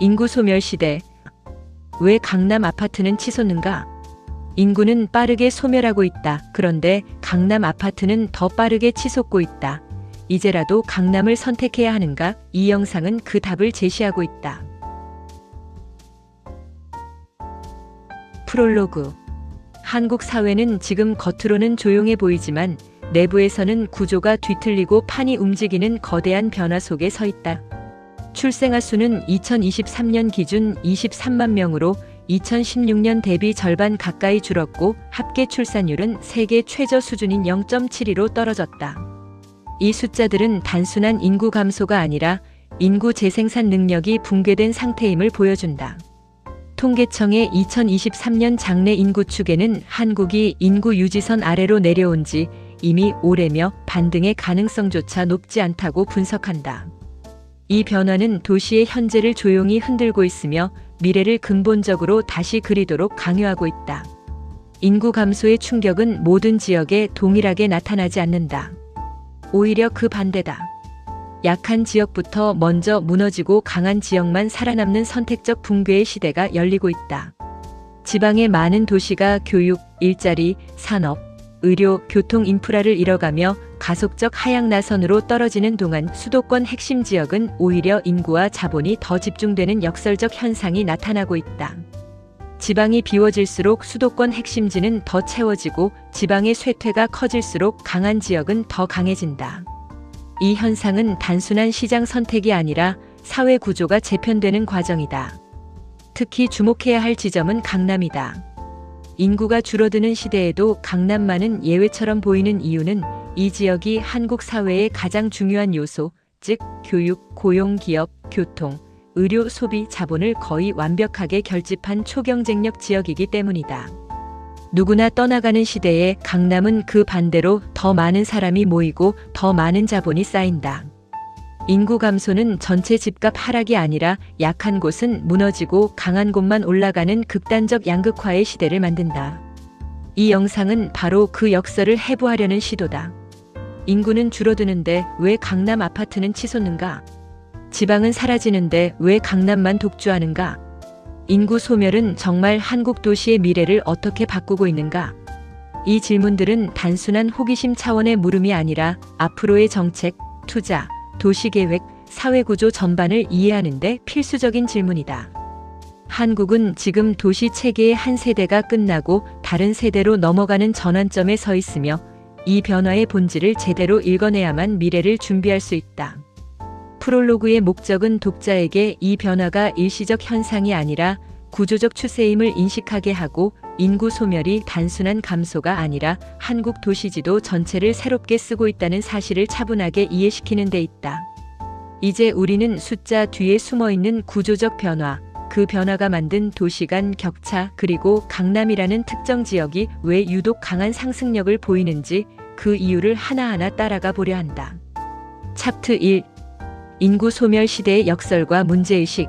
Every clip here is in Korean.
인구 소멸 시대. 왜 강남 아파트는 치솟는가? 인구는 빠르게 소멸하고 있다. 그런데 강남 아파트는 더 빠르게 치솟고 있다. 이제라도 강남을 선택해야 하는가? 이 영상은 그 답을 제시하고 있다. 프롤로그. 한국 사회는 지금 겉으로는 조용해 보이지만 내부에서는 구조가 뒤틀리고 판이 움직이는 거대한 변화 속에 서 있다. 출생아 수는 2023년 기준 23만 명으로 2016년 대비 절반 가까이 줄었고 합계 출산율은 세계 최저 수준인 0.72로 떨어졌다. 이 숫자들은 단순한 인구 감소가 아니라 인구 재생산 능력이 붕괴된 상태임을 보여준다. 통계청의 2023년 장래 인구 추계는 한국이 인구 유지선 아래로 내려온 지 이미 오래며 반등의 가능성조차 높지 않다고 분석한다. 이 변화는 도시의 현재를 조용히 흔들고 있으며 미래를 근본적으로 다시 그리도록 강요하고 있다. 인구 감소의 충격은 모든 지역에 동일하게 나타나지 않는다. 오히려 그 반대다. 약한 지역부터 먼저 무너지고 강한 지역만 살아남는 선택적 붕괴의 시대가 열리고 있다. 지방의 많은 도시가 교육, 일자리, 산업, 의료, 교통 인프라를 잃어가며 가속적 하향 나선으로 떨어지는 동안 수도권 핵심 지역은 오히려 인구와 자본이 더 집중되는 역설적 현상이 나타나고 있다. 지방이 비워질수록 수도권 핵심지는 더 채워지고 지방의 쇠퇴가 커질수록 강한 지역은 더 강해진다. 이 현상은 단순한 시장 선택이 아니라 사회 구조가 재편되는 과정이다. 특히 주목해야 할 지점은 강남이다. 인구가 줄어드는 시대에도 강남만은 예외처럼 보이는 이유는 이 지역이 한국 사회의 가장 중요한 요소, 즉 교육, 고용, 기업, 교통, 의료, 소비, 자본을 거의 완벽하게 결집한 초경쟁력 지역이기 때문이다. 누구나 떠나가는 시대에 강남은 그 반대로 더 많은 사람이 모이고 더 많은 자본이 쌓인다. 인구 감소는 전체 집값 하락이 아니라 약한 곳은 무너지고 강한 곳만 올라가는 극단적 양극화의 시대를 만든다. 이 영상은 바로 그 역설을 해부하려는 시도다. 인구는 줄어드는데 왜 강남 아파트는 치솟는가? 지방은 사라지는데 왜 강남만 독주하는가? 인구 소멸은 정말 한국 도시의 미래를 어떻게 바꾸고 있는가? 이 질문들은 단순한 호기심 차원의 물음이 아니라 앞으로의 정책, 투자, 도시계획, 사회구조 전반을 이해하는 데 필수적인 질문이다. 한국은 지금 도시 체계의 한 세대가 끝나고 다른 세대로 넘어가는 전환점에 서 있으며 이 변화의 본질을 제대로 읽어내야만 미래를 준비할 수 있다. 프롤로그의 목적은 독자에게 이 변화가 일시적 현상이 아니라 구조적 추세임을 인식하게 하고 인구 소멸이 단순한 감소가 아니라 한국 도시지도 전체를 새롭게 쓰고 있다는 사실을 차분하게 이해시키는 데 있다. 이제 우리는 숫자 뒤에 숨어있는 구조적 변화, 그 변화가 만든 도시 간 격차 그리고 강남이라는 특정 지역이 왜 유독 강한 상승력을 보이는지 그 이유를 하나하나 따라가 보려 한다. 챕터 1. 인구 소멸 시대의 역설과 문제의식.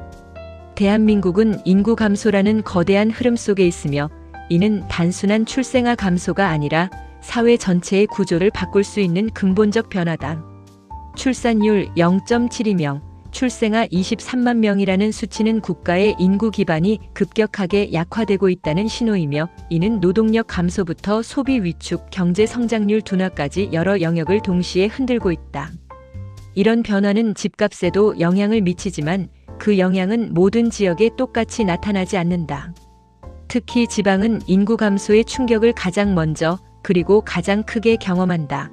대한민국은 인구 감소라는 거대한 흐름 속에 있으며 이는 단순한 출생아 감소가 아니라 사회 전체의 구조를 바꿀 수 있는 근본적 변화다. 출산율 0.72명, 출생아 23만 명이라는 수치는 국가의 인구 기반이 급격하게 약화되고 있다는 신호이며 이는 노동력 감소부터 소비 위축, 경제 성장률 둔화까지 여러 영역을 동시에 흔들고 있다. 이런 변화는 집값에도 영향을 미치지만 그 영향은 모든 지역에 똑같이 나타나지 않는다. 특히 지방은 인구 감소의 충격을 가장 먼저 그리고 가장 크게 경험한다.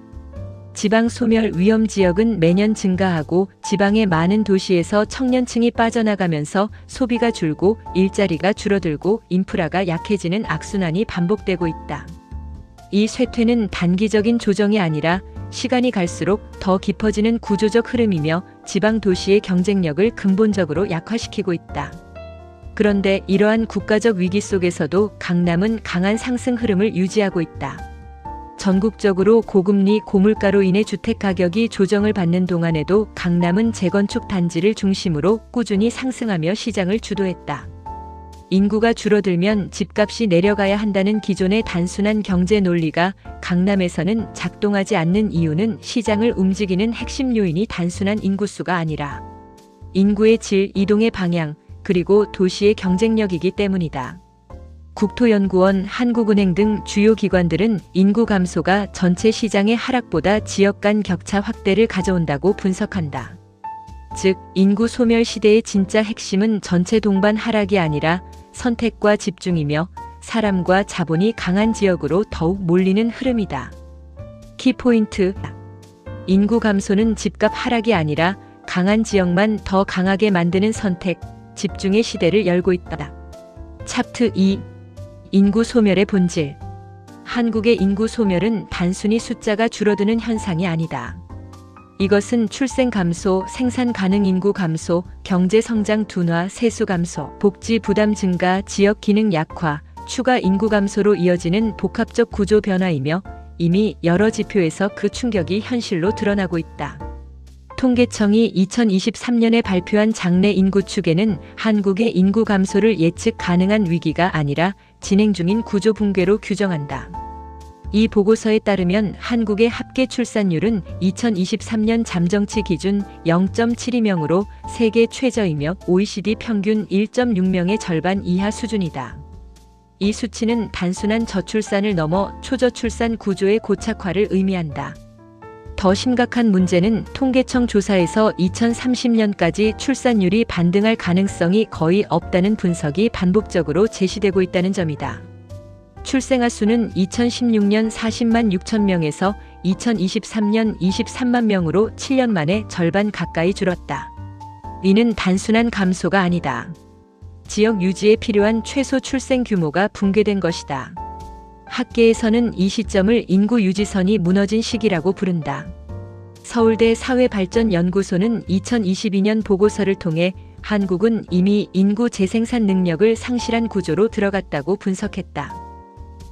지방 소멸 위험 지역은 매년 증가하고 지방의 많은 도시에서 청년층이 빠져나가면서 소비가 줄고 일자리가 줄어들고 인프라가 약해지는 악순환이 반복되고 있다. 이 쇠퇴는 단기적인 조정이 아니라 시간이 갈수록 더 깊어지는 구조적 흐름이며 지방 도시의 경쟁력을 근본적으로 약화시키고 있다. 그런데 이러한 국가적 위기 속에서도 강남은 강한 상승 흐름을 유지하고 있다. 전국적으로 고금리, 고물가로 인해 주택가격이 조정을 받는 동안에도 강남은 재건축 단지를 중심으로 꾸준히 상승하며 시장을 주도했다. 인구가 줄어들면 집값이 내려가야 한다는 기존의 단순한 경제 논리가 강남에서는 작동하지 않는 이유는 시장을 움직이는 핵심 요인이 단순한 인구수가 아니라 인구의 질, 이동의 방향, 그리고 도시의 경쟁력이기 때문이다. 국토연구원, 한국은행 등 주요 기관들은 인구 감소가 전체 시장의 하락보다 지역 간 격차 확대를 가져온다고 분석한다. 즉, 인구 소멸 시대의 진짜 핵심은 전체 동반 하락이 아니라 선택과 집중이며 사람과 자본이 강한 지역으로 더욱 몰리는 흐름이다. 키포인트: 인구 감소는 집값 하락이 아니라 강한 지역만 더 강하게 만드는 선택, 집중의 시대를 열고 있다. 차트 2. 인구 소멸의 본질. 한국의 인구 소멸은 단순히 숫자가 줄어드는 현상이 아니다. 이것은 출생 감소, 생산 가능 인구 감소, 경제 성장 둔화, 세수 감소, 복지 부담 증가, 지역 기능 약화, 추가 인구 감소로 이어지는 복합적 구조 변화이며 이미 여러 지표에서 그 충격이 현실로 드러나고 있다. 통계청이 2023년에 발표한 장래 인구 추계는 한국의 인구 감소를 예측 가능한 위기가 아니라 진행 중인 구조 붕괴로 규정한다. 이 보고서에 따르면 한국의 합계 출산율은 2023년 잠정치 기준 0.72명으로 세계 최저이며 OECD 평균 1.6명의 절반 이하 수준이다. 이 수치는 단순한 저출산을 넘어 초저출산 구조의 고착화를 의미한다. 더 심각한 문제는 통계청 조사에서 2030년까지 출산율이 반등할 가능성이 거의 없다는 분석이 반복적으로 제시되고 있다는 점이다. 출생아 수는 2016년 40만 6천 명에서 2023년 23만 명으로 7년 만에 절반 가까이 줄었다. 이는 단순한 감소가 아니다. 지역 유지에 필요한 최소 출생 규모가 붕괴된 것이다. 학계에서는 이 시점을 인구 유지선이 무너진 시기라고 부른다. 서울대 사회발전연구소는 2022년 보고서를 통해 한국은 이미 인구 재생산 능력을 상실한 구조로 들어갔다고 분석했다.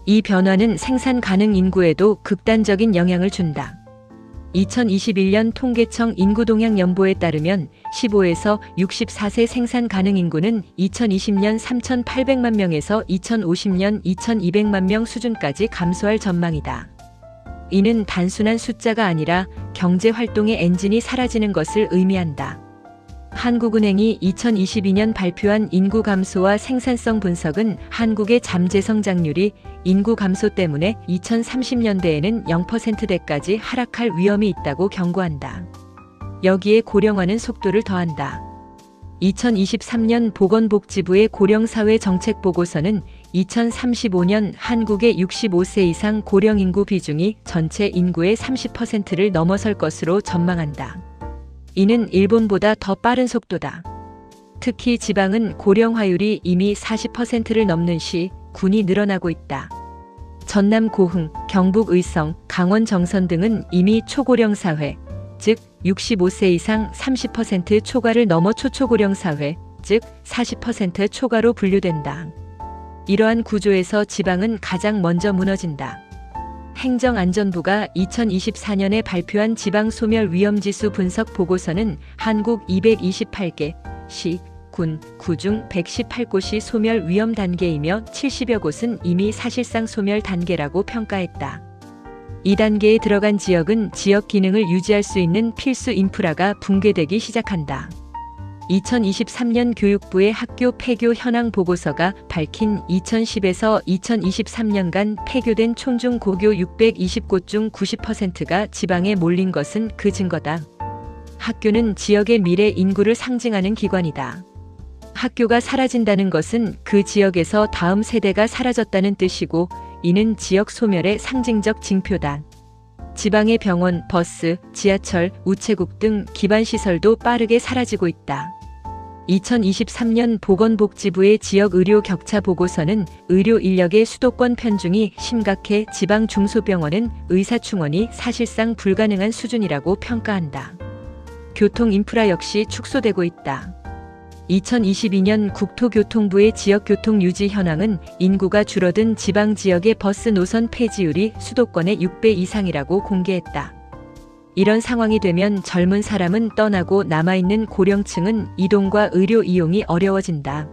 이 변화는 생산 가능 인구에도 극단적인 영향을 준다. 2021년 통계청 인구동향연보에 따르면 15에서 64세 생산 가능 인구는 2020년 3,800만 명에서 2050년 2,200만 명 수준까지 감소할 전망이다. 이는 단순한 숫자가 아니라 경제 활동의 엔진이 사라지는 것을 의미한다. 한국은행이 2022년 발표한 인구 감소와 생산성 분석은 한국의 잠재 성장률이 인구 감소 때문에 2030년대에는 0%대까지 하락할 위험이 있다고 경고한다. 여기에 고령화는 속도를 더한다. 2023년 보건복지부의 고령사회 정책 보고서는 2035년 한국의 65세 이상 고령 인구 비중이 전체 인구의 30%를 넘어설 것으로 전망한다. 이는 일본보다 더 빠른 속도다. 특히 지방은 고령화율이 이미 40%를 넘는 시 군이 늘어나고 있다. 전남 고흥, 경북 의성, 강원 정선 등은 이미 초고령 사회, 즉 65세 이상 30% 초과를 넘어 초초고령 사회, 즉 40% 초과로 분류된다. 이러한 구조에서 지방은 가장 먼저 무너진다. 행정안전부가 2024년에 발표한 지방소멸 위험지수 분석 보고서는 한국 228개 시, 군, 구 중 118곳이 소멸 위험 단계이며 70여 곳은 이미 사실상 소멸 단계라고 평가했다. 이 단계에 들어간 지역은 지역 기능을 유지할 수 있는 필수 인프라가 붕괴되기 시작한다. 2023년 교육부의 학교 폐교 현황 보고서가 밝힌 2010에서 2023년간 폐교된 총중고교 620곳 중 90%가 지방에 몰린 것은 그 증거다. 학교는 지역의 미래 인구를 상징하는 기관이다. 학교가 사라진다는 것은 그 지역에서 다음 세대가 사라졌다는 뜻이고, 이는 지역 소멸의 상징적 징표다. 지방의 병원, 버스, 지하철, 우체국 등 기반시설도 빠르게 사라지고 있다. 2023년 보건복지부의 지역 의료 격차 보고서는 의료 인력의 수도권 편중이 심각해 지방 중소병원은 의사충원이 사실상 불가능한 수준이라고 평가한다. 교통 인프라 역시 축소되고 있다. 2022년 국토교통부의 지역교통 유지 현황은 인구가 줄어든 지방 지역의 버스 노선 폐지율이 수도권의 6배 이상이라고 공개했다. 이런 상황이 되면 젊은 사람은 떠나고 남아있는 고령층은 이동과 의료 이용이 어려워진다.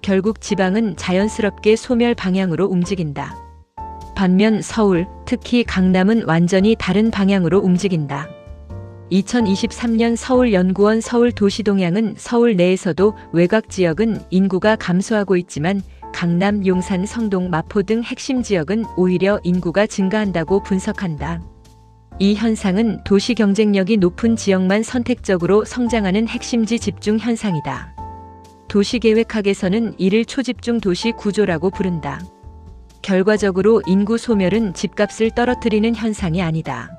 결국 지방은 자연스럽게 소멸 방향으로 움직인다. 반면 서울, 특히 강남은 완전히 다른 방향으로 움직인다. 2023년 서울연구원 서울도시동향은 서울 내에서도 외곽 지역은 인구가 감소하고 있지만 강남, 용산, 성동, 마포 등 핵심 지역은 오히려 인구가 증가한다고 분석한다. 이 현상은 도시 경쟁력이 높은 지역만 선택적으로 성장하는 핵심지 집중 현상이다. 도시계획학에서는 이를 초집중 도시 구조라고 부른다. 결과적으로 인구 소멸은 집값을 떨어뜨리는 현상이 아니다.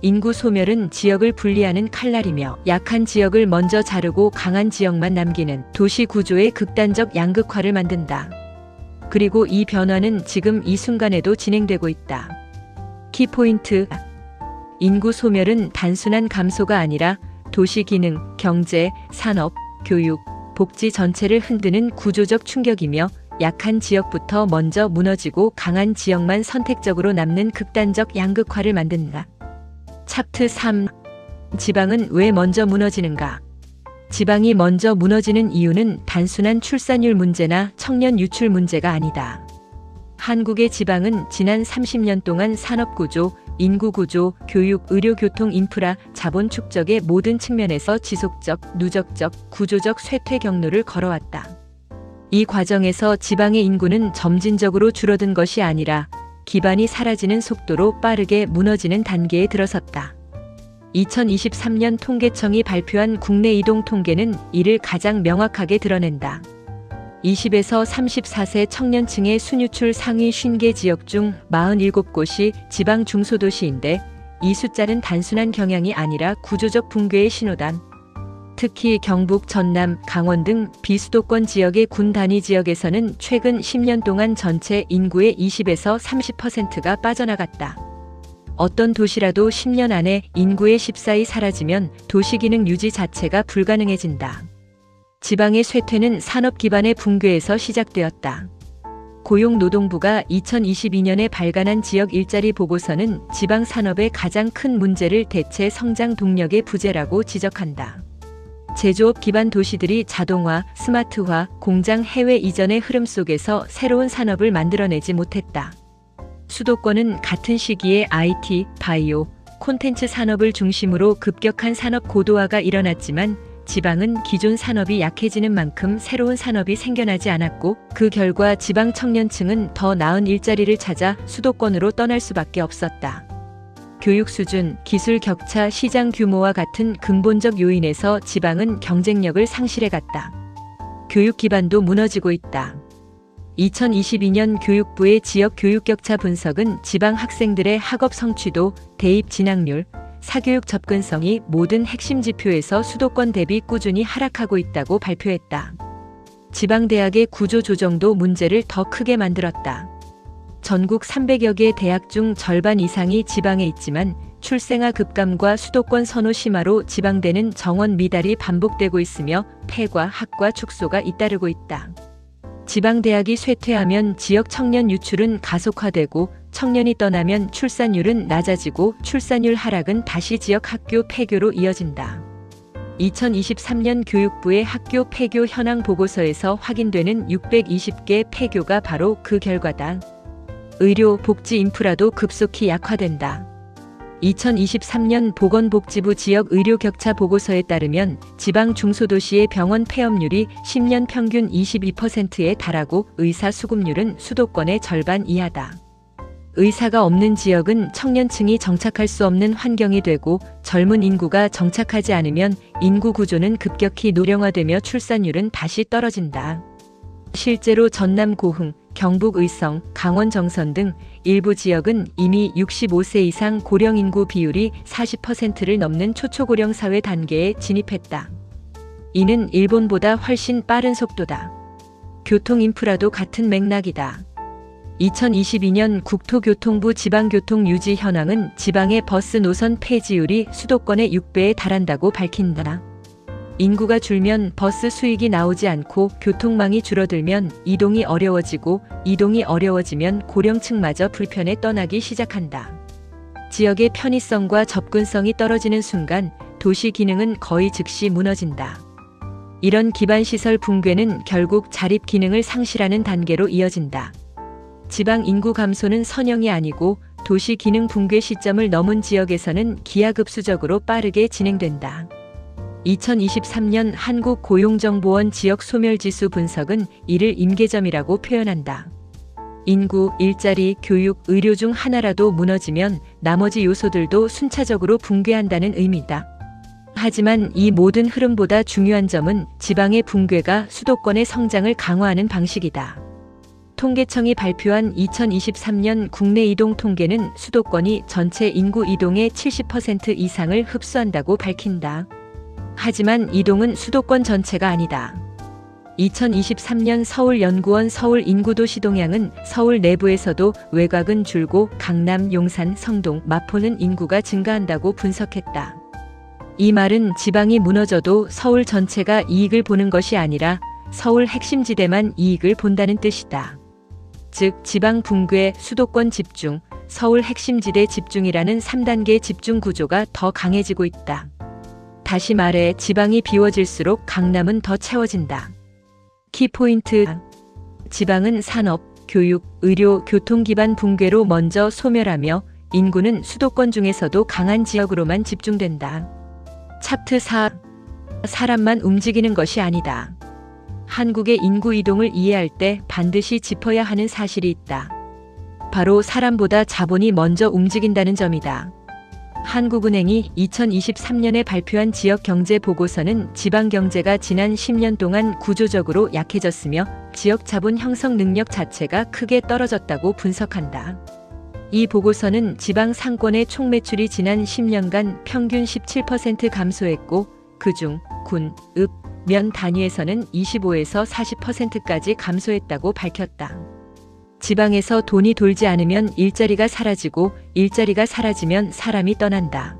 인구 소멸은 지역을 분리하는 칼날이며 약한 지역을 먼저 자르고 강한 지역만 남기는 도시 구조의 극단적 양극화를 만든다. 그리고 이 변화는 지금 이 순간에도 진행되고 있다. 키포인트: 인구 소멸은 단순한 감소가 아니라 도시 기능, 경제, 산업, 교육, 복지 전체를 흔드는 구조적 충격이며 약한 지역부터 먼저 무너지고 강한 지역만 선택적으로 남는 극단적 양극화를 만든다. 차트 3. 지방은 왜 먼저 무너지는가? 지방이 먼저 무너지는 이유는 단순한 출산율 문제나 청년 유출 문제가 아니다. 한국의 지방은 지난 30년 동안 산업구조, 인구구조, 교육, 의료, 교통, 인프라, 자본 축적의 모든 측면에서 지속적, 누적적, 구조적 쇠퇴 경로를 걸어왔다. 이 과정에서 지방의 인구는 점진적으로 줄어든 것이 아니라 기반이 사라지는 속도로 빠르게 무너지는 단계에 들어섰다. 2023년 통계청이 발표한 국내 이동 통계는 이를 가장 명확하게 드러낸다. 20에서 34세 청년층의 순유출 상위 50개 지역 중 47곳이 지방 중소도시인데 이 숫자는 단순한 경향이 아니라 구조적 붕괴의 신호다. 특히 경북, 전남, 강원 등 비수도권 지역의 군 단위 지역에서는 최근 10년 동안 전체 인구의 20에서 30%가 빠져나갔다. 어떤 도시라도 10년 안에 인구의 14이 사라지면 도시 기능 유지 자체가 불가능해진다. 지방의 쇠퇴는 산업 기반의 붕괴에서 시작되었다. 고용노동부가 2022년에 발간한 지역 일자리 보고서는 지방 산업의 가장 큰 문제를 대체 성장 동력의 부재라고 지적한다. 제조업 기반 도시들이 자동화, 스마트화, 공장 해외 이전의 흐름 속에서 새로운 산업을 만들어내지 못했다. 수도권은 같은 시기에 IT, 바이오, 콘텐츠 산업을 중심으로 급격한 산업 고도화가 일어났지만 지방은 기존 산업이 약해지는 만큼 새로운 산업이 생겨나지 않았고 그 결과 지방 청년층은 더 나은 일자리를 찾아 수도권으로 떠날 수밖에 없었다. 교육 수준, 기술 격차, 시장 규모와 같은 근본적 요인에서 지방은 경쟁력을 상실해갔다. 교육 기반도 무너지고 있다. 2022년 교육부의 지역 교육 격차 분석은 지방 학생들의 학업 성취도, 대입 진학률, 사교육 접근성이 모든 핵심 지표에서 수도권 대비 꾸준히 하락하고 있다고 발표했다. 지방 대학의 구조 조정도 문제를 더 크게 만들었다. 전국 300여 개 대학 중 절반 이상이 지방에 있지만 출생아 급감과 수도권 선호 심화로 지방대는 정원 미달이 반복되고 있으며 폐과, 학과 축소가 잇따르고 있다. 지방대학이 쇠퇴하면 지역 청년 유출은 가속화되고 청년이 떠나면 출산율은 낮아지고 출산율 하락은 다시 지역 학교 폐교로 이어진다. 2023년 교육부의 학교 폐교 현황 보고서에서 확인되는 620개 폐교가 바로 그 결과다. 의료, 복지 인프라도 급속히 약화된다. 2023년 보건복지부 지역 의료 격차 보고서에 따르면 지방 중소도시의 병원 폐업률이 10년 평균 22%에 달하고 의사 수급률은 수도권의 절반 이하다. 의사가 없는 지역은 청년층이 정착할 수 없는 환경이 되고 젊은 인구가 정착하지 않으면 인구 구조는 급격히 노령화되며 출산율은 다시 떨어진다. 실제로 전남 고흥, 경북 의성, 강원 정선 등 일부 지역은 이미 65세 이상 고령 인구 비율이 40%를 넘는 초초고령 사회 단계에 진입했다. 이는 일본보다 훨씬 빠른 속도다. 교통 인프라도 같은 맥락이다. 2022년 국토교통부 지방교통 유지 현황은 지방의 버스 노선 폐지율이 수도권의 6배에 달한다고 밝힌다. 인구가 줄면 버스 수익이 나오지 않고 교통망이 줄어들면 이동이 어려워지고 이동이 어려워지면 고령층마저 불편해 떠나기 시작한다. 지역의 편의성과 접근성이 떨어지는 순간 도시 기능은 거의 즉시 무너진다. 이런 기반시설 붕괴는 결국 자립 기능을 상실하는 단계로 이어진다. 지방 인구 감소는 선형이 아니고 도시 기능 붕괴 시점을 넘은 지역에서는 기하급수적으로 빠르게 진행된다. 2023년 한국고용정보원 지역 소멸지수 분석은 이를 임계점이라고 표현한다. 인구, 일자리, 교육, 의료 중 하나라도 무너지면 나머지 요소들도 순차적으로 붕괴한다는 의미다. 하지만 이 모든 흐름보다 중요한 점은 지방의 붕괴가 수도권의 성장을 강화하는 방식이다. 통계청이 발표한 2023년 국내 이동 통계는 수도권이 전체 인구 이동의 70% 이상을 흡수한다고 밝힌다. 하지만 이동은 수도권 전체가 아니다. 2023년 서울연구원 서울 인구도시 동향은 서울 내부에서도 외곽은 줄고 강남, 용산, 성동, 마포는 인구가 증가한다고 분석했다. 이 말은 지방이 무너져도 서울 전체가 이익을 보는 것이 아니라 서울 핵심지대만 이익을 본다는 뜻이다. 즉 지방 붕괴, 수도권 집중, 서울 핵심지대 집중이라는 3단계 집중 구조가 더 강해지고 있다. 다시 말해 지방이 비워질수록 강남은 더 채워진다. 키포인트. 지방은 산업, 교육, 의료, 교통 기반 붕괴로 먼저 소멸하며 인구는 수도권 중에서도 강한 지역으로만 집중된다. 차트 4. 사람만 움직이는 것이 아니다. 한국의 인구 이동을 이해할 때 반드시 짚어야 하는 사실이 있다. 바로 사람보다 자본이 먼저 움직인다는 점이다. 한국은행이 2023년에 발표한 지역경제보고서는 지방경제가 지난 10년 동안 구조적으로 약해졌으며 지역 자본 형성 능력 자체가 크게 떨어졌다고 분석한다. 이 보고서는 지방 상권의 총매출이 지난 10년간 평균 17% 감소했고 그중 군, 읍, 면 단위에서는 25에서 40%까지 감소했다고 밝혔다. 지방에서 돈이 돌지 않으면 일자리가 사라지고 일자리가 사라지면 사람이 떠난다.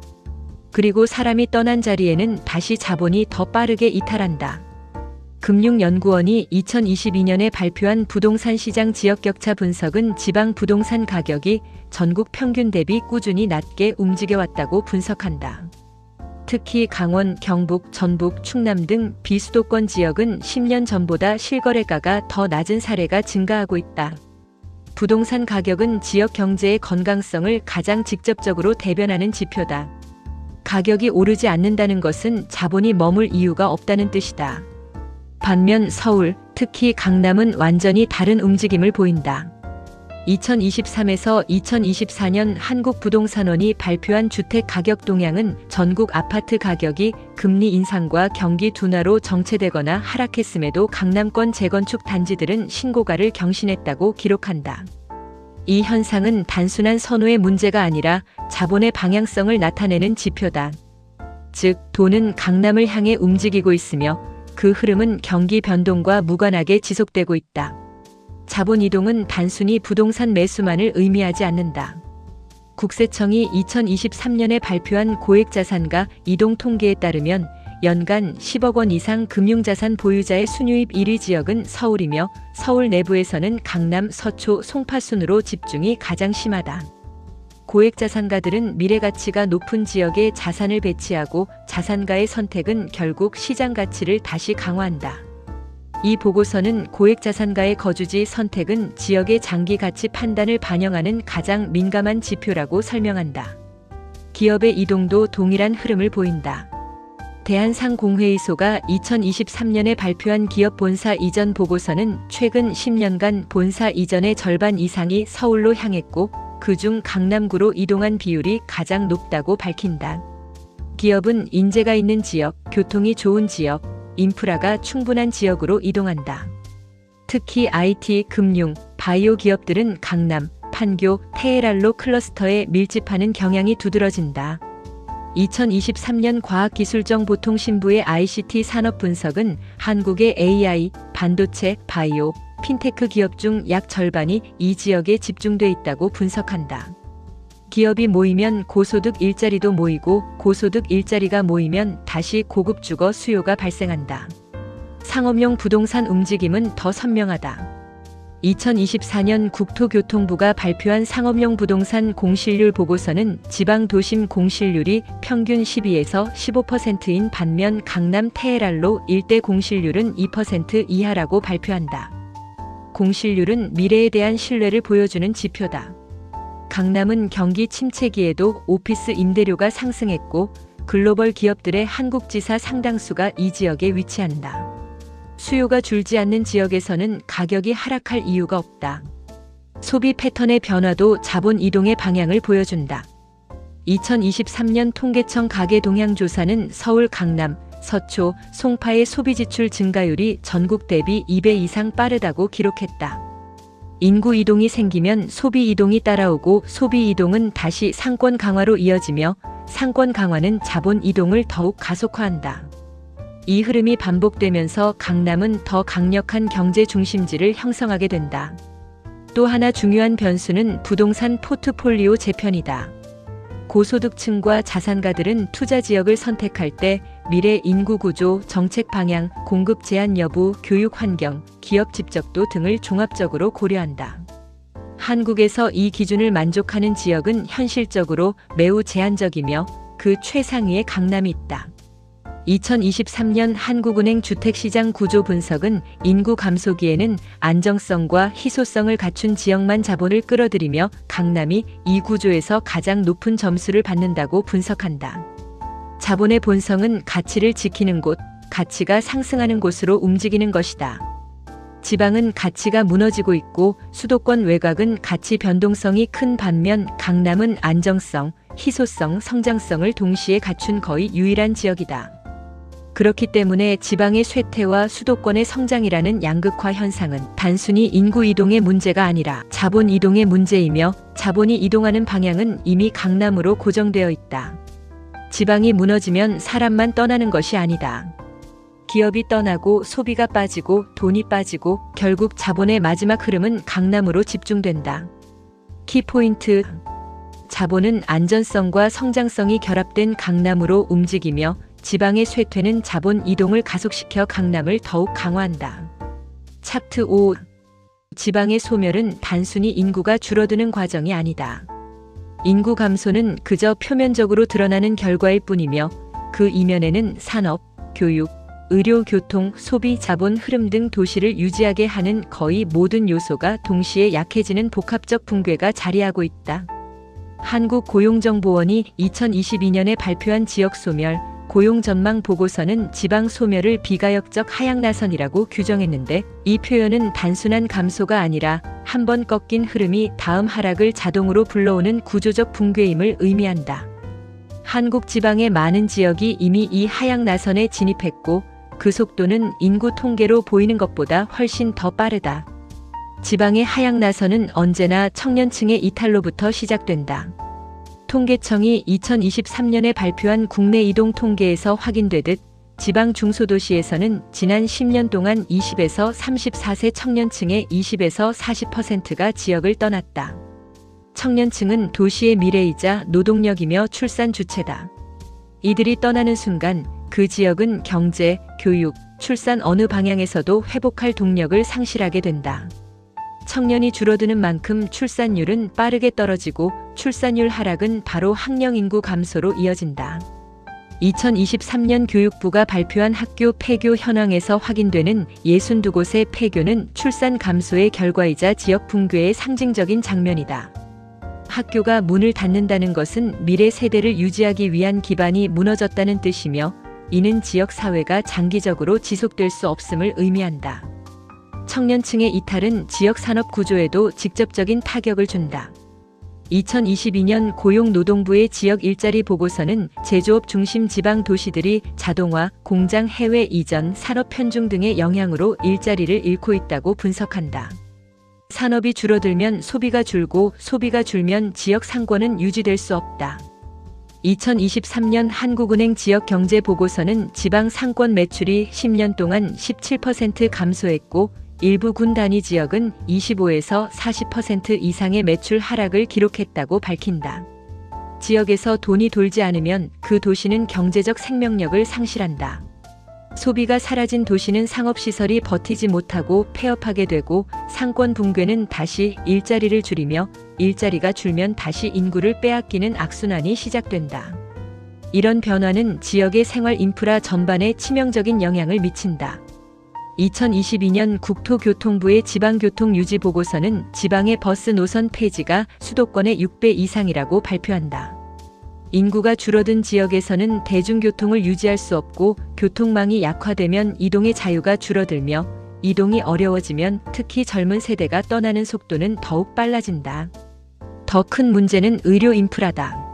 그리고 사람이 떠난 자리에는 다시 자본이 더 빠르게 이탈한다. 금융연구원이 2022년에 발표한 부동산 시장 지역격차 분석은 지방 부동산 가격이 전국 평균 대비 꾸준히 낮게 움직여왔다고 분석한다. 특히 강원, 경북, 전북, 충남 등 비수도권 지역은 10년 전보다 실거래가가 더 낮은 사례가 증가하고 있다. 부동산 가격은 지역 경제의 건강성을 가장 직접적으로 대변하는 지표다. 가격이 오르지 않는다는 것은 자본이 머물 이유가 없다는 뜻이다. 반면 서울, 특히 강남은 완전히 다른 움직임을 보인다. 2023에서 2024년 한국부동산원이 발표한 주택 가격 동향은 전국 아파트 가격이 금리 인상과 경기 둔화로 정체되거나 하락했음에도 강남권 재건축 단지들은 신고가를 경신했다고 기록한다. 이 현상은 단순한 선호의 문제가 아니라 자본의 방향성을 나타내는 지표다. 즉, 돈은 강남을 향해 움직이고 있으며 그 흐름은 경기 변동과 무관하게 지속되고 있다. 자본 이동은 단순히 부동산 매수만을 의미하지 않는다. 국세청이 2023년에 발표한 고액자산가 이동 통계에 따르면 연간 10억 원 이상 금융자산 보유자의 순유입 1위 지역은 서울이며 서울 내부에서는 강남, 서초, 송파 순으로 집중이 가장 심하다. 고액자산가들은 미래가치가 높은 지역에 자산을 배치하고 자산가의 선택은 결국 시장 가치를 다시 강화한다. 이 보고서는 고액자산가의 거주지 선택은 지역의 장기 가치 판단을 반영하는 가장 민감한 지표라고 설명한다. 기업의 이동도 동일한 흐름을 보인다. 대한상공회의소가 2023년에 발표한 기업 본사 이전 보고서는 최근 10년간 본사 이전의 절반 이상이 서울로 향했고 그중 강남구로 이동한 비율이 가장 높다고 밝힌다. 기업은 인재가 있는 지역, 교통이 좋은 지역, 인프라가 충분한 지역으로 이동한다. 특히 IT, 금융, 바이오 기업들은 강남, 판교, 테헤란로 클러스터에 밀집하는 경향이 두드러진다. 2023년 과학기술정보통신부의 ICT 산업 분석은 한국의 AI, 반도체, 바이오, 핀테크 기업 중 약 절반이 이 지역에 집중돼 있다고 분석한다. 기업이 모이면 고소득 일자리도 모이고 고소득 일자리가 모이면 다시 고급 주거 수요가 발생한다. 상업용 부동산 움직임은 더 선명하다. 2024년 국토교통부가 발표한 상업용 부동산 공실률 보고서는 지방 도심 공실률이 평균 12에서 15%인 반면 강남 테헤란로 일대 공실률은 2% 이하라고 발표한다. 공실률은 미래에 대한 신뢰를 보여주는 지표다. 강남은 경기 침체기에도 오피스 임대료가 상승했고 글로벌 기업들의 한국지사 상당수가 이 지역에 위치한다. 수요가 줄지 않는 지역에서는 가격이 하락할 이유가 없다. 소비 패턴의 변화도 자본 이동의 방향을 보여준다. 2023년 통계청 가계 동향 조사는 서울, 강남, 서초, 송파의 소비 지출 증가율이 전국 대비 2배 이상 빠르다고 기록했다. 인구 이동이 생기면 소비 이동이 따라오고 소비 이동은 다시 상권 강화로 이어지며 상권 강화는 자본 이동을 더욱 가속화한다. 이 흐름이 반복되면서 강남은 더 강력한 경제 중심지를 형성하게 된다. 또 하나 중요한 변수는 부동산 포트폴리오 재편이다. 고소득층과 자산가들은 투자 지역을 선택할 때 미래 인구 구조, 정책 방향, 공급 제한 여부, 교육 환경, 기업 집적도 등을 종합적으로 고려한다. 한국에서 이 기준을 만족하는 지역은 현실적으로 매우 제한적이며 그 최상위에 강남이 있다. 2023년 한국은행 주택시장 구조 분석은 인구 감소기에는 안정성과 희소성을 갖춘 지역만 자본을 끌어들이며 강남이 이 구조에서 가장 높은 점수를 받는다고 분석한다. 자본의 본성은 가치를 지키는 곳, 가치가 상승하는 곳으로 움직이는 것이다. 지방은 가치가 무너지고 있고 수도권 외곽은 가치 변동성이 큰 반면 강남은 안정성, 희소성, 성장성을 동시에 갖춘 거의 유일한 지역이다. 그렇기 때문에 지방의 쇠퇴와 수도권의 성장이라는 양극화 현상은 단순히 인구 이동의 문제가 아니라 자본 이동의 문제이며 자본이 이동하는 방향은 이미 강남으로 고정되어 있다. 지방이 무너지면 사람만 떠나는 것이 아니다. 기업이 떠나고 소비가 빠지고 돈이 빠지고 결국 자본의 마지막 흐름은 강남으로 집중된다. 키포인트: 자본은 안전성과 성장성이 결합된 강남으로 움직이며 지방의 쇠퇴는 자본 이동을 가속시켜 강남을 더욱 강화한다. 차트 5. 지방의 소멸은 단순히 인구가 줄어드는 과정이 아니다. 인구 감소는 그저 표면적으로 드러나는 결과일 뿐이며 그 이면에는 산업, 교육, 의료, 교통, 소비, 자본 흐름 등 도시를 유지하게 하는 거의 모든 요소가 동시에 약해지는 복합적 붕괴가 자리하고 있다. 한국고용정보원이 2022년에 발표한 지역 소멸, 고용 전망 보고서는 지방 소멸을 비가역적 하향 나선이라고 규정했는데 이 표현은 단순한 감소가 아니라 한 번 꺾인 흐름이 다음 하락을 자동으로 불러오는 구조적 붕괴임을 의미한다. 한국 지방의 많은 지역이 이미 이 하향 나선에 진입했고 그 속도는 인구 통계로 보이는 것보다 훨씬 더 빠르다. 지방의 하향 나선은 언제나 청년층의 이탈로부터 시작된다. 통계청이 2023년에 발표한 국내 이동 통계에서 확인되듯 지방 중소도시에서는 지난 10년 동안 20에서 34세 청년층의 20에서 40%가 지역을 떠났다. 청년층은 도시의 미래이자 노동력이며 출산 주체다. 이들이 떠나는 순간 그 지역은 경제, 교육, 출산 어느 방향에서도 회복할 동력을 상실하게 된다. 청년이 줄어드는 만큼 출산율은 빠르게 떨어지고 출산율 하락은 바로 학령 인구 감소로 이어진다. 2023년 교육부가 발표한 학교 폐교 현황에서 확인되는 62곳의 폐교는 출산 감소의 결과이자 지역 붕괴의 상징적인 장면이다. 학교가 문을 닫는다는 것은 미래 세대를 유지하기 위한 기반이 무너졌다는 뜻이며 이는 지역 사회가 장기적으로 지속될 수 없음을 의미한다. 청년층의 이탈은 지역 산업 구조에도 직접적인 타격을 준다. 2022년 고용노동부의 지역 일자리 보고서는 제조업 중심 지방 도시들이 자동화, 공장 해외 이전, 산업 편중 등의 영향으로 일자리를 잃고 있다고 분석한다. 산업이 줄어들면 소비가 줄고 소비가 줄면 지역 상권은 유지될 수 없다. 2023년 한국은행 지역 경제 보고서는 지방 상권 매출이 10년 동안 17% 감소했고 일부 군 단위 지역은 25에서 40% 이상의 매출 하락을 기록했다고 밝힌다. 지역에서 돈이 돌지 않으면 그 도시는 경제적 생명력을 상실한다. 소비가 사라진 도시는 상업시설이 버티지 못하고 폐업하게 되고 상권 붕괴는 다시 일자리를 줄이며 일자리가 줄면 다시 인구를 빼앗기는 악순환이 시작된다. 이런 변화는 지역의 생활 인프라 전반에 치명적인 영향을 미친다. 2022년 국토교통부의 지방교통유지보고서는 지방의 버스 노선 폐지가 수도권의 6배 이상이라고 발표한다. 인구가 줄어든 지역에서는 대중교통을 유지할 수 없고 교통망이 약화되면 이동의 자유가 줄어들며 이동이 어려워지면 특히 젊은 세대가 떠나는 속도는 더욱 빨라진다. 더 큰 문제는 의료 인프라다.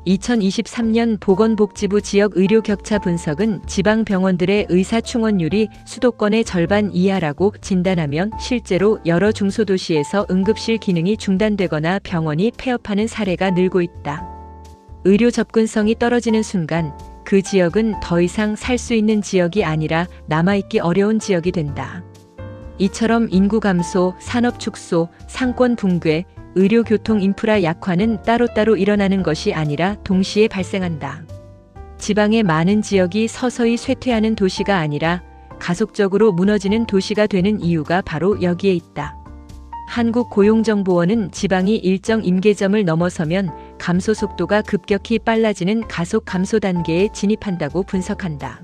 2023년 보건복지부 지역 의료 격차 분석은 지방 병원들의 의사 충원율이 수도권의 절반 이하라고 진단하면 실제로 여러 중소도시에서 응급실 기능이 중단되거나 병원이 폐업하는 사례가 늘고 있다. 의료 접근성이 떨어지는 순간 그 지역은 더 이상 살 수 있는 지역이 아니라 남아있기 어려운 지역이 된다. 이처럼 인구 감소, 산업 축소, 상권 붕괴, 의료 교통 인프라 약화는 따로따로 일어나는 것이 아니라 동시에 발생한다. 지방의 많은 지역이 서서히 쇠퇴하는 도시가 아니라 가속적으로 무너지는 도시가 되는 이유가 바로 여기에 있다. 한국고용정보원은 지방이 일정 임계점을 넘어서면 감소 속도가 급격히 빨라지는 가속 감소 단계에 진입한다고 분석한다.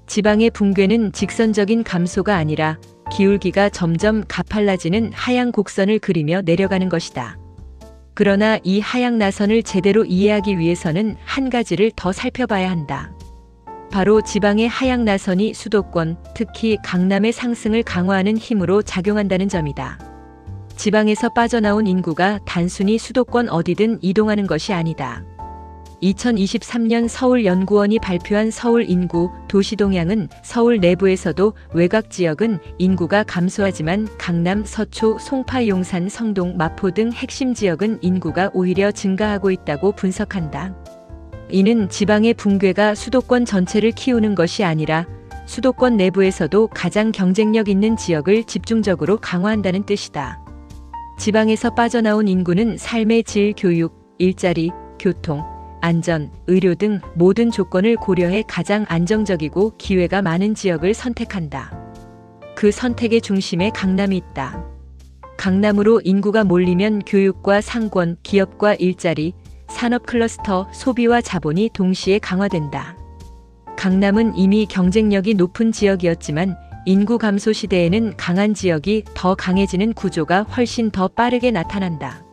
지방의 붕괴는 직선적인 감소가 아니라 기울기가 점점 가팔라지는 하향 곡선을 그리며 내려가는 것이다. 그러나 이 하향 나선을 제대로 이해하기 위해서는 한 가지를 더 살펴봐야 한다. 바로 지방의 하향 나선이 수도권, 특히 강남의 상승을 강화하는 힘으로 작용한다는 점이다. 지방에서 빠져나온 인구가 단순히 수도권 어디든 이동하는 것이 아니다. 2023년 서울연구원이 발표한 서울 인구 도시동향은 서울 내부에서도 외곽 지역은 인구가 감소하지만 강남, 서초, 송파, 용산, 성동, 마포 등 핵심 지역은 인구가 오히려 증가하고 있다고 분석한다. 이는 지방의 붕괴가 수도권 전체를 키우는 것이 아니라 수도권 내부에서도 가장 경쟁력 있는 지역을 집중적으로 강화한다는 뜻이다. 지방에서 빠져나온 인구는 삶의 질, 교육, 일자리, 교통, 안전, 의료 등 모든 조건을 고려해 가장 안정적이고 기회가 많은 지역을 선택한다. 그 선택의 중심에 강남이 있다. 강남으로 인구가 몰리면 교육과 상권, 기업과 일자리, 산업 클러스터, 소비와 자본이 동시에 강화된다. 강남은 이미 경쟁력이 높은 지역이었지만 인구 감소 시대에는 강한 지역이 더 강해지는 구조가 훨씬 더 빠르게 나타난다.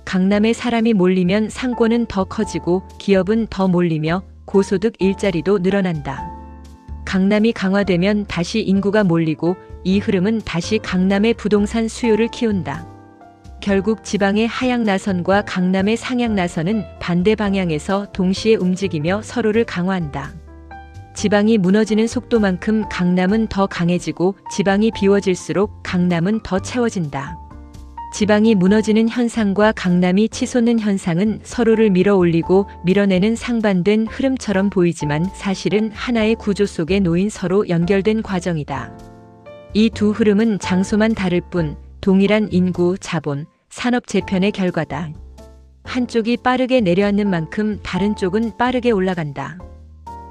강남에 사람이 몰리면 상권은 더 커지고 기업은 더 몰리며 고소득 일자리도 늘어난다. 강남이 강화되면 다시 인구가 몰리고 이 흐름은 다시 강남의 부동산 수요를 키운다. 결국 지방의 하향 나선과 강남의 상향 나선은 반대 방향에서 동시에 움직이며 서로를 강화한다. 지방이 무너지는 속도만큼 강남은 더 강해지고 지방이 비워질수록 강남은 더 채워진다. 지방이 무너지는 현상과 강남이 치솟는 현상은 서로를 밀어올리고 밀어내는 상반된 흐름처럼 보이지만 사실은 하나의 구조 속에 놓인 서로 연결된 과정이다. 이 두 흐름은 장소만 다를 뿐 동일한 인구, 자본, 산업 재편의 결과다. 한쪽이 빠르게 내려앉는 만큼 다른 쪽은 빠르게 올라간다.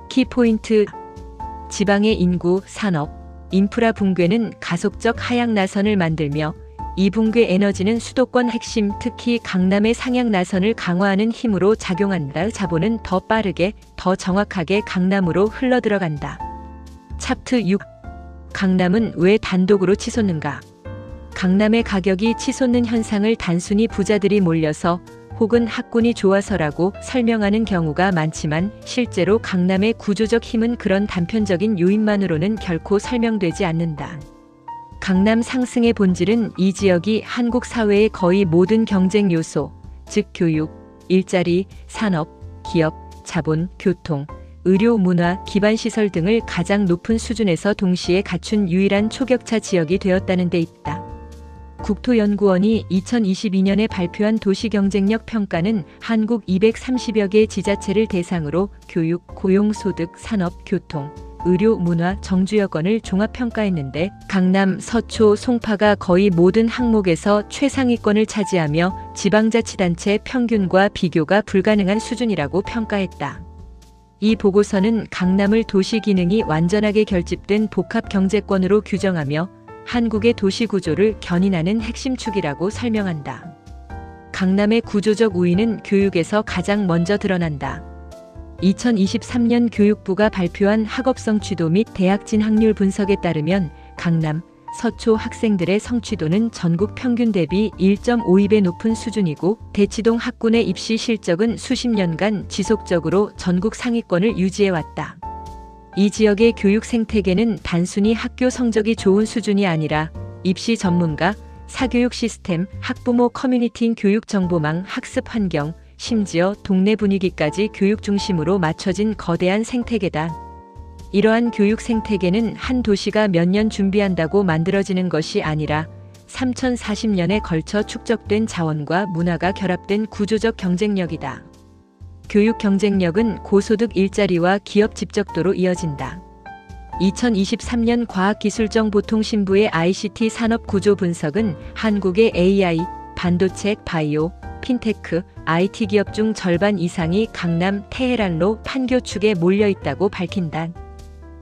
키포인트: 지방의 인구, 산업, 인프라 붕괴는 가속적 하향 나선을 만들며 이 붕괴 에너지는 수도권 핵심, 특히 강남의 상향 나선을 강화하는 힘으로 작용한다. 자본은 더 빠르게, 더 정확하게 강남으로 흘러들어간다. 챕터 6. 강남은 왜 단독으로 치솟는가? 강남의 가격이 치솟는 현상을 단순히 부자들이 몰려서 혹은 학군이 좋아서라고 설명하는 경우가 많지만 실제로 강남의 구조적 힘은 그런 단편적인 요인만으로는 결코 설명되지 않는다. 강남 상승의 본질은 이 지역이 한국 사회의 거의 모든 경쟁 요소, 즉 교육, 일자리, 산업, 기업, 자본, 교통, 의료, 문화, 기반시설 등을 가장 높은 수준에서 동시에 갖춘 유일한 초격차 지역이 되었다는 데 있다. 국토연구원이 2022년에 발표한 도시경쟁력 평가는 한국 230여 개 지자체를 대상으로 교육, 고용소득, 산업, 교통, 의료, 문화, 정주여건을 종합평가했는데 강남, 서초, 송파가 거의 모든 항목에서 최상위권을 차지하며 지방자치단체 평균과 비교가 불가능한 수준이라고 평가했다. 이 보고서는 강남을 도시 기능이 완전하게 결집된 복합 경제권으로 규정하며 한국의 도시 구조를 견인하는 핵심 축이라고 설명한다. 강남의 구조적 우위는 교육에서 가장 먼저 드러난다. 2023년 교육부가 발표한 학업 성취도 및 대학 진학률 분석에 따르면 강남, 서초 학생들의 성취도는 전국 평균 대비 1.52배 높은 수준이고 대치동 학군의 입시 실적은 수십 년간 지속적으로 전국 상위권을 유지해왔다. 이 지역의 교육 생태계는 단순히 학교 성적이 좋은 수준이 아니라 입시 전문가, 사교육 시스템, 학부모 커뮤니티인 교육 정보망, 학습 환경, 심지어 동네 분위기까지 교육 중심으로 맞춰진 거대한 생태계다. 이러한 교육 생태계는 한 도시가 몇 년 준비한다고 만들어지는 것이 아니라 3040년에 걸쳐 축적된 자원과 문화가 결합된 구조적 경쟁력이다. 교육 경쟁력은 고소득 일자리와 기업 집적도로 이어진다. 2023년 과학기술정보통신부의 ICT 산업 구조 분석은 한국의 AI, 반도체, 바이오, 핀테크, IT 기업 중 절반 이상이 강남, 테헤란로, 판교 축에 몰려 있다고 밝힌다.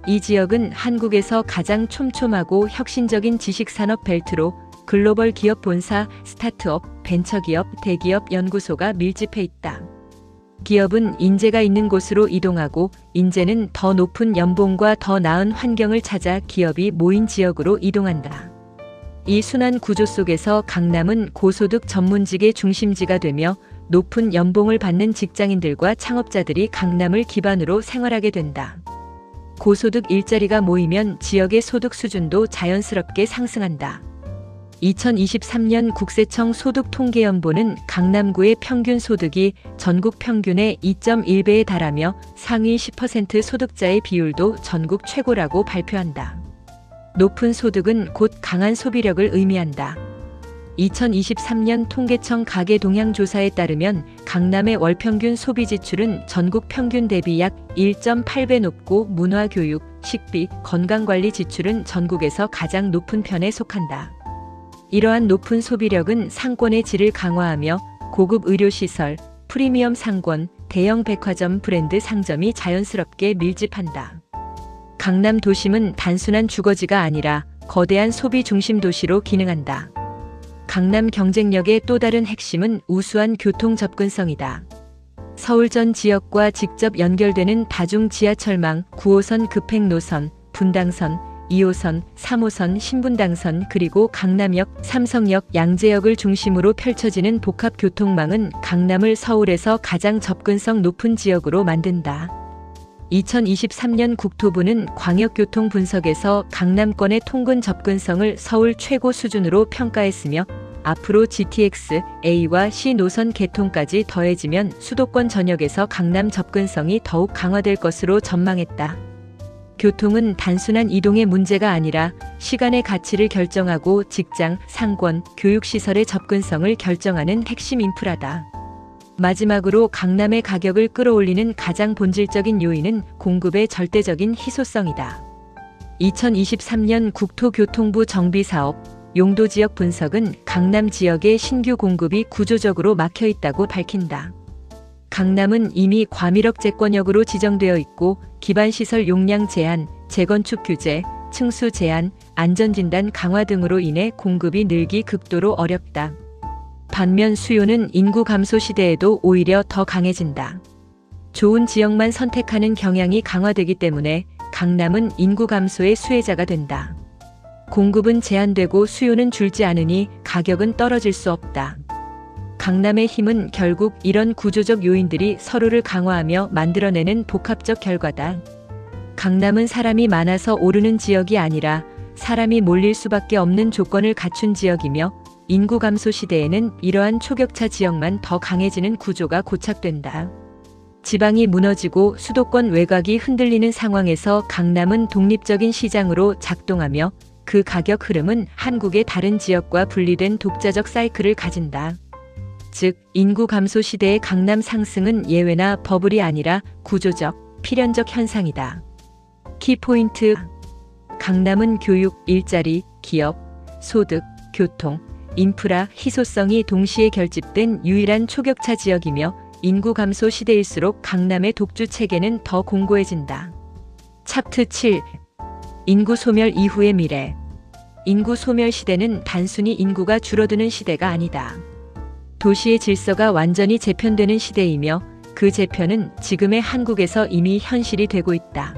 이 지역은 한국에서 가장 촘촘하고 혁신적인 지식산업 벨트로 글로벌 기업 본사, 스타트업, 벤처기업, 대기업, 연구소가 밀집해 있다. 기업은 인재가 있는 곳으로 이동하고 인재는 더 높은 연봉과 더 나은 환경을 찾아 기업이 모인 지역으로 이동한다. 이 순환 구조 속에서 강남은 고소득 전문직의 중심지가 되며 높은 연봉을 받는 직장인들과 창업자들이 강남을 기반으로 생활하게 된다. 고소득 일자리가 모이면 지역의 소득 수준도 자연스럽게 상승한다. 2023년 국세청 소득통계연보는 강남구의 평균 소득이 전국 평균의 2.1배에 달하며 상위 10% 소득자의 비율도 전국 최고라고 발표한다. 높은 소득은 곧 강한 소비력을 의미한다. 2023년 통계청 가계동향조사에 따르면 강남의 월평균 소비지출은 전국 평균 대비 약 1.8배 높고 문화교육, 식비, 건강관리 지출은 전국에서 가장 높은 편에 속한다. 이러한 높은 소비력은 상권의 질을 강화하며 고급 의료시설, 프리미엄 상권, 대형 백화점 브랜드 상점이 자연스럽게 밀집한다. 강남 도심은 단순한 주거지가 아니라 거대한 소비 중심 도시로 기능한다. 강남 경쟁력의 또 다른 핵심은 우수한 교통 접근성이다. 서울 전 지역과 직접 연결되는 다중 지하철망, 9호선 급행 노선, 분당선, 2호선, 3호선, 신분당선 그리고 강남역, 삼성역, 양재역을 중심으로 펼쳐지는 복합 교통망은 강남을 서울에서 가장 접근성 높은 지역으로 만든다. 2023년 국토부는 광역교통 분석에서 강남권의 통근 접근성을 서울 최고 수준으로 평가했으며 앞으로 GTX, A와 C 노선 개통까지 더해지면 수도권 전역에서 강남 접근성이 더욱 강화될 것으로 전망했다. 교통은 단순한 이동의 문제가 아니라 시간의 가치를 결정하고 직장, 상권, 교육시설의 접근성을 결정하는 핵심 인프라다. 마지막으로 강남의 가격을 끌어올리는 가장 본질적인 요인은 공급의 절대적인 희소성이다. 2023년 국토교통부 정비사업, 용도지역 분석은 강남 지역의 신규 공급이 구조적으로 막혀 있다고 밝힌다. 강남은 이미 과밀억제권역으로 지정되어 있고 기반시설 용량 제한, 재건축 규제, 층수 제한, 안전진단 강화 등으로 인해 공급이 늘기 극도로 어렵다. 반면 수요는 인구 감소 시대에도 오히려 더 강해진다. 좋은 지역만 선택하는 경향이 강화되기 때문에 강남은 인구 감소의 수혜자가 된다. 공급은 제한되고 수요는 줄지 않으니 가격은 떨어질 수 없다. 강남의 힘은 결국 이런 구조적 요인들이 서로를 강화하며 만들어내는 복합적 결과다. 강남은 사람이 많아서 오르는 지역이 아니라 사람이 몰릴 수밖에 없는 조건을 갖춘 지역이며 인구 감소 시대에는 이러한 초격차 지역만 더 강해지는 구조가 고착된다. 지방이 무너지고 수도권 외곽이 흔들리는 상황에서 강남은 독립적인 시장으로 작동하며 그 가격 흐름은 한국의 다른 지역과 분리된 독자적 사이클을 가진다. 즉, 인구 감소 시대의 강남 상승은 예외나 버블이 아니라 구조적, 필연적 현상이다. 키포인트: 강남은 교육, 일자리, 기업, 소득, 교통, 인프라, 희소성이 동시에 결집된 유일한 초격차 지역이며 인구 감소 시대일수록 강남의 독주 체계는 더 공고해진다. 챕터 7: 인구 소멸 이후의 미래. 인구 소멸 시대는 단순히 인구가 줄어드는 시대가 아니다. 도시의 질서가 완전히 재편되는 시대이며 그 재편은 지금의 한국에서 이미 현실이 되고 있다.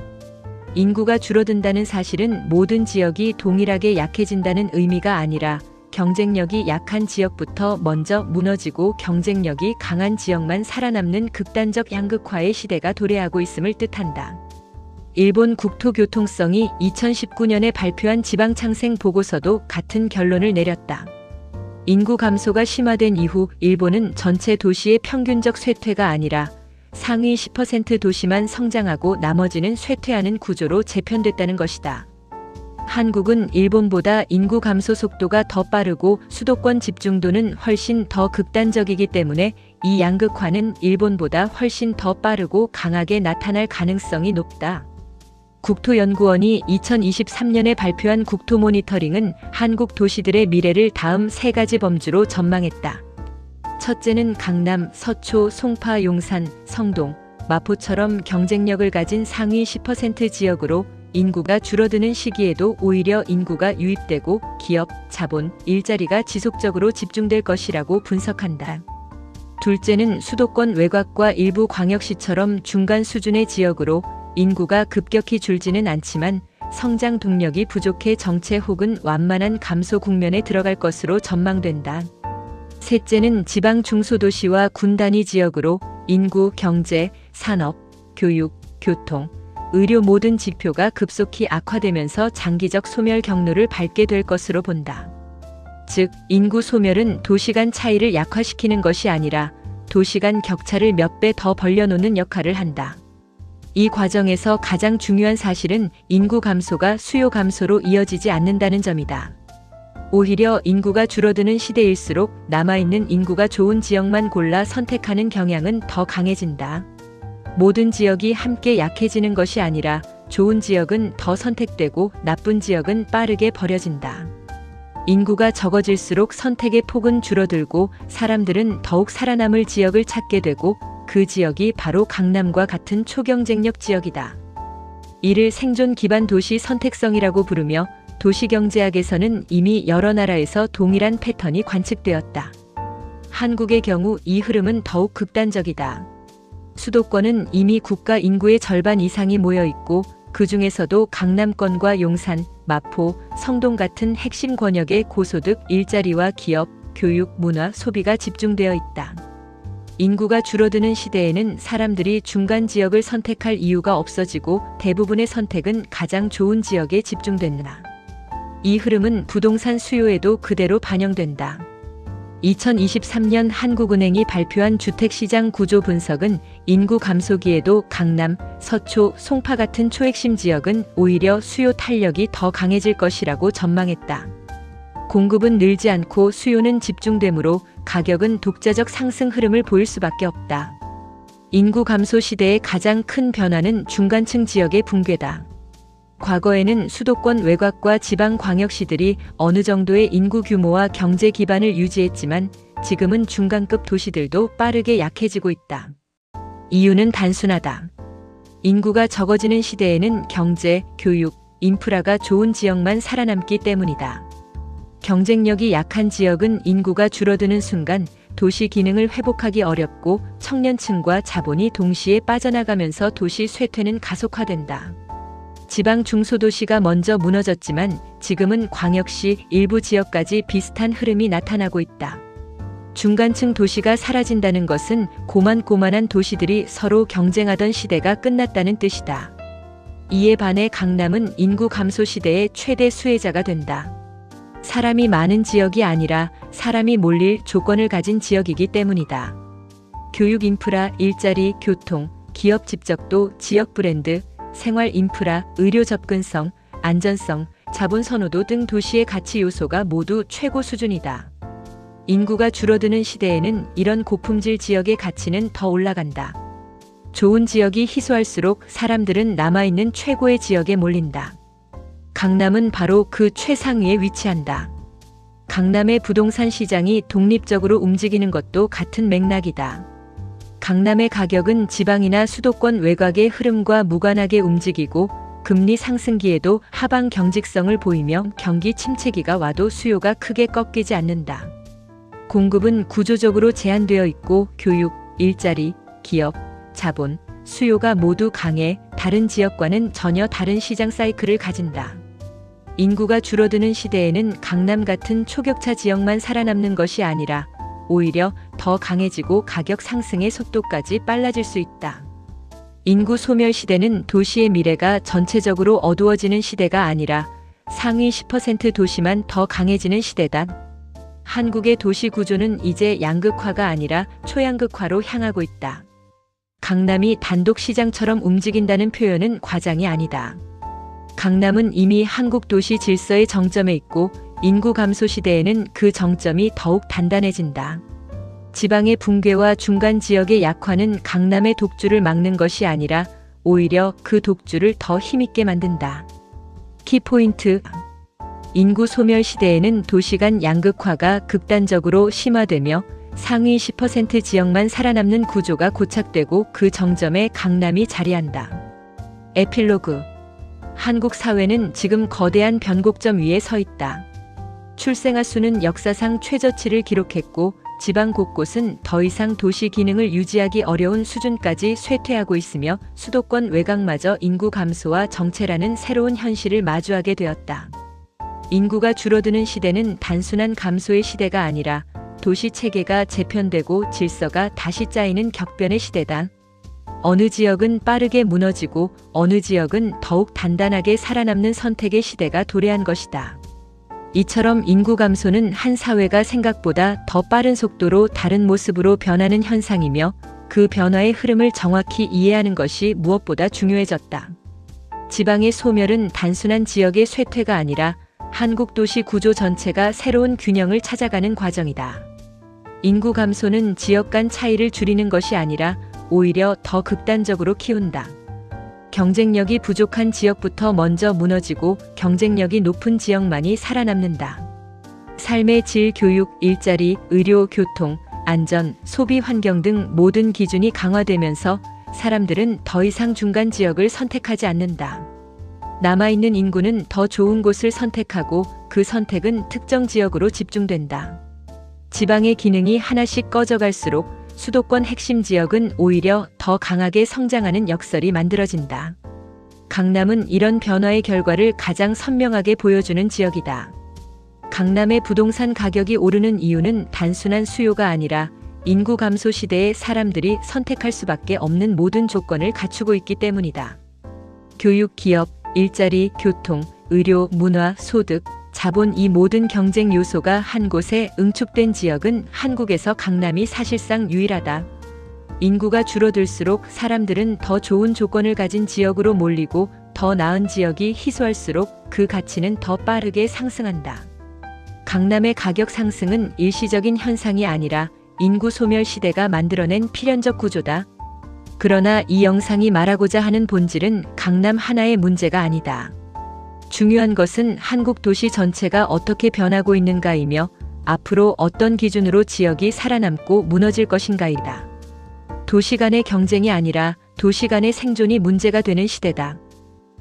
인구가 줄어든다는 사실은 모든 지역이 동일하게 약해진다는 의미가 아니라 경쟁력이 약한 지역부터 먼저 무너지고 경쟁력이 강한 지역만 살아남는 극단적 양극화의 시대가 도래하고 있음을 뜻한다. 일본 국토교통성이 2019년에 발표한 지방창생 보고서도 같은 결론을 내렸다. 인구 감소가 심화된 이후 일본은 전체 도시의 평균적 쇠퇴가 아니라 상위 10% 도시만 성장하고 나머지는 쇠퇴하는 구조로 재편됐다는 것이다. 한국은 일본보다 인구 감소 속도가 더 빠르고 수도권 집중도는 훨씬 더 극단적이기 때문에 이 양극화는 일본보다 훨씬 더 빠르고 강하게 나타날 가능성이 높다. 국토연구원이 2023년에 발표한 국토모니터링은 한국 도시들의 미래를 다음 3가지 범주로 전망했다. 첫째는 강남, 서초, 송파, 용산, 성동, 마포처럼 경쟁력을 가진 상위 10% 지역으로 인구가 줄어드는 시기에도 오히려 인구가 유입되고 기업, 자본, 일자리가 지속적으로 집중될 것이라고 분석한다. 둘째는 수도권 외곽과 일부 광역시처럼 중간 수준의 지역으로 인구가 급격히 줄지는 않지만 성장 동력이 부족해 정체 혹은 완만한 감소 국면에 들어갈 것으로 전망된다. 셋째는 지방 중소도시와 군단위 지역으로 인구, 경제, 산업, 교육, 교통, 의료 모든 지표가 급속히 악화되면서 장기적 소멸 경로를 밟게 될 것으로 본다. 즉, 인구 소멸은 도시 간 차이를 약화시키는 것이 아니라 도시 간 격차를 몇 배 더 벌려놓는 역할을 한다. 이 과정에서 가장 중요한 사실은 인구 감소가 수요 감소로 이어지지 않는다는 점이다. 오히려 인구가 줄어드는 시대일수록 남아있는 인구가 좋은 지역만 골라 선택하는 경향은 더 강해진다. 모든 지역이 함께 약해지는 것이 아니라 좋은 지역은 더 선택되고 나쁜 지역은 빠르게 버려진다. 인구가 적어질수록 선택의 폭은 줄어들고 사람들은 더욱 살아남을 지역을 찾게 되고 그 지역이 바로 강남과 같은 초경쟁력 지역이다. 이를 생존 기반 도시 선택성이라고 부르며 도시경제학에서는 이미 여러 나라에서 동일한 패턴이 관측되었다. 한국의 경우 이 흐름은 더욱 극단적이다. 수도권은 이미 국가 인구의 절반 이상이 모여 있고 그 중에서도 강남권과 용산, 마포, 성동 같은 핵심 권역의 고소득, 일자리와 기업, 교육, 문화, 소비가 집중되어 있다. 인구가 줄어드는 시대에는 사람들이 중간 지역을 선택할 이유가 없어지고 대부분의 선택은 가장 좋은 지역에 집중된다. 이 흐름은 부동산 수요에도 그대로 반영된다. 2023년 한국은행이 발표한 주택시장 구조 분석은 인구 감소기에도 강남, 서초, 송파 같은 초핵심 지역은 오히려 수요 탄력이 더 강해질 것이라고 전망했다. 공급은 늘지 않고 수요는 집중되므로 가격은 독자적 상승 흐름을 보일 수밖에 없다. 인구 감소 시대의 가장 큰 변화는 중간층 지역의 붕괴다. 과거에는 수도권 외곽과 지방 광역시들이 어느 정도의 인구 규모와 경제 기반을 유지했지만 지금은 중간급 도시들도 빠르게 약해지고 있다. 이유는 단순하다. 인구가 적어지는 시대에는 경제, 교육, 인프라가 좋은 지역만 살아남기 때문이다. 경쟁력이 약한 지역은 인구가 줄어드는 순간 도시 기능을 회복하기 어렵고 청년층과 자본이 동시에 빠져나가면서 도시 쇠퇴는 가속화된다. 지방 중소도시가 먼저 무너졌지만 지금은 광역시 일부 지역까지 비슷한 흐름이 나타나고 있다. 중간층 도시가 사라진다는 것은 고만고만한 도시들이 서로 경쟁하던 시대가 끝났다는 뜻이다. 이에 반해 강남은 인구 감소 시대의 최대 수혜자가 된다. 사람이 많은 지역이 아니라 사람이 몰릴 조건을 가진 지역이기 때문이다. 교육 인프라, 일자리, 교통, 기업 집적도, 지역 브랜드, 생활 인프라, 의료 접근성, 안전성, 자본 선호도 등 도시의 가치 요소가 모두 최고 수준이다. 인구가 줄어드는 시대에는 이런 고품질 지역의 가치는 더 올라간다. 좋은 지역이 희소할수록 사람들은 남아있는 최고의 지역에 몰린다. 강남은 바로 그 최상위에 위치한다. 강남의 부동산 시장이 독립적으로 움직이는 것도 같은 맥락이다. 강남의 가격은 지방이나 수도권 외곽의 흐름과 무관하게 움직이고 금리 상승기에도 하방 경직성을 보이며 경기 침체기가 와도 수요가 크게 꺾이지 않는다. 공급은 구조적으로 제한되어 있고 교육, 일자리, 기업, 자본, 수요가 모두 강해 다른 지역과는 전혀 다른 시장 사이클을 가진다. 인구가 줄어드는 시대에는 강남 같은 초격차 지역만 살아남는 것이 아니라 오히려 더 강해지고 가격 상승의 속도까지 빨라질 수 있다. 인구 소멸 시대는 도시의 미래가 전체적으로 어두워지는 시대가 아니라 상위 10% 도시만 더 강해지는 시대다. 한국의 도시 구조는 이제 양극화가 아니라 초양극화로 향하고 있다. 강남이 단독 시장처럼 움직인다는 표현은 과장이 아니다. 강남은 이미 한국 도시 질서의 정점에 있고 인구 감소 시대에는 그 정점이 더욱 단단해진다. 지방의 붕괴와 중간 지역의 약화는 강남의 독주를 막는 것이 아니라 오히려 그 독주를 더 힘있게 만든다. 키포인트. 인구 소멸 시대에는 도시 간 양극화가 극단적으로 심화되며 상위 10% 지역만 살아남는 구조가 고착되고 그 정점에 강남이 자리한다. 에필로그. 한국 사회는 지금 거대한 변곡점 위에 서 있다. 출생아 수는 역사상 최저치를 기록했고 지방 곳곳은 더 이상 도시 기능을 유지하기 어려운 수준까지 쇠퇴하고 있으며 수도권 외곽마저 인구 감소와 정체라는 새로운 현실을 마주하게 되었다. 인구가 줄어드는 시대는 단순한 감소의 시대가 아니라 도시 체계가 재편되고 질서가 다시 짜이는 격변의 시대다. 어느 지역은 빠르게 무너지고 어느 지역은 더욱 단단하게 살아남는 선택의 시대가 도래한 것이다. 이처럼 인구 감소는 한 사회가 생각보다 더 빠른 속도로 다른 모습으로 변하는 현상이며 그 변화의 흐름을 정확히 이해하는 것이 무엇보다 중요해졌다. 지방의 소멸은 단순한 지역의 쇠퇴가 아니라 한국 도시 구조 전체가 새로운 균형을 찾아가는 과정이다. 인구 감소는 지역 간 차이를 줄이는 것이 아니라 오히려 더 극단적으로 키운다. 경쟁력이 부족한 지역부터 먼저 무너지고 경쟁력이 높은 지역만이 살아남는다. 삶의 질, 교육, 일자리, 의료, 교통, 안전, 소비 환경 등 모든 기준이 강화되면서 사람들은 더 이상 중간 지역을 선택하지 않는다. 남아있는 인구는 더 좋은 곳을 선택하고 그 선택은 특정 지역으로 집중된다. 지방의 기능이 하나씩 꺼져갈수록 수도권 핵심 지역은 오히려 더 강하게 성장하는 역설이 만들어진다. 강남은 이런 변화의 결과를 가장 선명하게 보여주는 지역이다. 강남의 부동산 가격이 오르는 이유는 단순한 수요가 아니라 인구 감소 시대에 사람들이 선택할 수밖에 없는 모든 조건을 갖추고 있기 때문이다. 교육, 기업, 일자리, 교통, 의료, 문화, 소득, 자본 이 모든 경쟁 요소가 한 곳에 응축된 지역은 한국에서 강남이 사실상 유일하다. 인구가 줄어들수록 사람들은 더 좋은 조건을 가진 지역으로 몰리고 더 나은 지역이 희소할수록 그 가치는 더 빠르게 상승한다. 강남의 가격 상승은 일시적인 현상이 아니라 인구 소멸 시대가 만들어낸 필연적 구조다. 그러나 이 영상이 말하고자 하는 본질은 강남 하나의 문제가 아니다. 중요한 것은 한국 도시 전체가 어떻게 변하고 있는가이며 앞으로 어떤 기준으로 지역이 살아남고 무너질 것인가이다. 도시 간의 경쟁이 아니라 도시 간의 생존이 문제가 되는 시대다.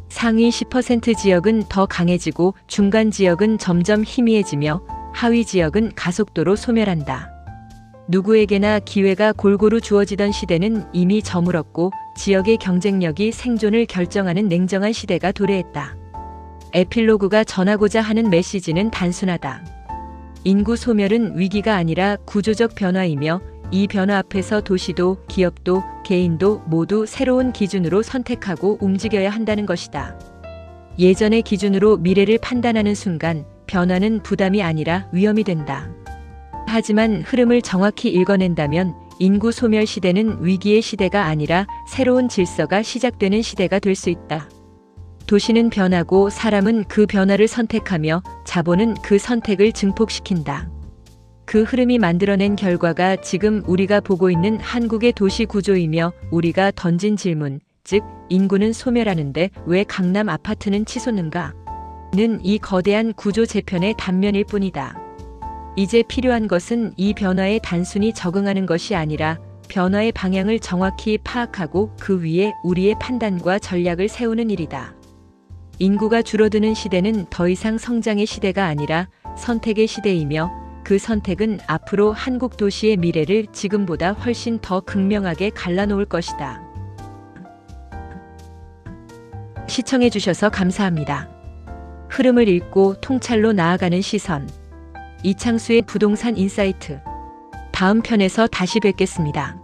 상위 10% 지역은 더 강해지고 중간 지역은 점점 희미해지며 하위 지역은 가속도로 소멸한다. 누구에게나 기회가 골고루 주어지던 시대는 이미 저물었고 지역의 경쟁력이 생존을 결정하는 냉정한 시대가 도래했다. 에필로그가 전하고자 하는 메시지는 단순하다. 인구 소멸은 위기가 아니라 구조적 변화이며 이 변화 앞에서 도시도 기업도 개인도 모두 새로운 기준으로 선택하고 움직여야 한다는 것이다. 예전의 기준으로 미래를 판단하는 순간 변화는 부담이 아니라 위험이 된다. 하지만 흐름을 정확히 읽어낸다면 인구 소멸 시대는 위기의 시대가 아니라 새로운 질서가 시작되는 시대가 될 수 있다. 도시는 변하고 사람은 그 변화를 선택하며 자본은 그 선택을 증폭시킨다. 그 흐름이 만들어낸 결과가 지금 우리가 보고 있는 한국의 도시 구조이며 우리가 던진 질문, 즉 인구는 소멸하는데 왜 강남 아파트는 치솟는가? 는 이 거대한 구조 재편의 단면일 뿐이다. 이제 필요한 것은 이 변화에 단순히 적응하는 것이 아니라 변화의 방향을 정확히 파악하고 그 위에 우리의 판단과 전략을 세우는 일이다. 인구가 줄어드는 시대는 더 이상 성장의 시대가 아니라 선택의 시대이며 그 선택은 앞으로 한국 도시의 미래를 지금보다 훨씬 더 극명하게 갈라놓을 것이다. 시청해주셔서 감사합니다. 흐름을 읽고 통찰로 나아가는 시선. 이창수의 부동산 인사이트. 다음 편에서 다시 뵙겠습니다.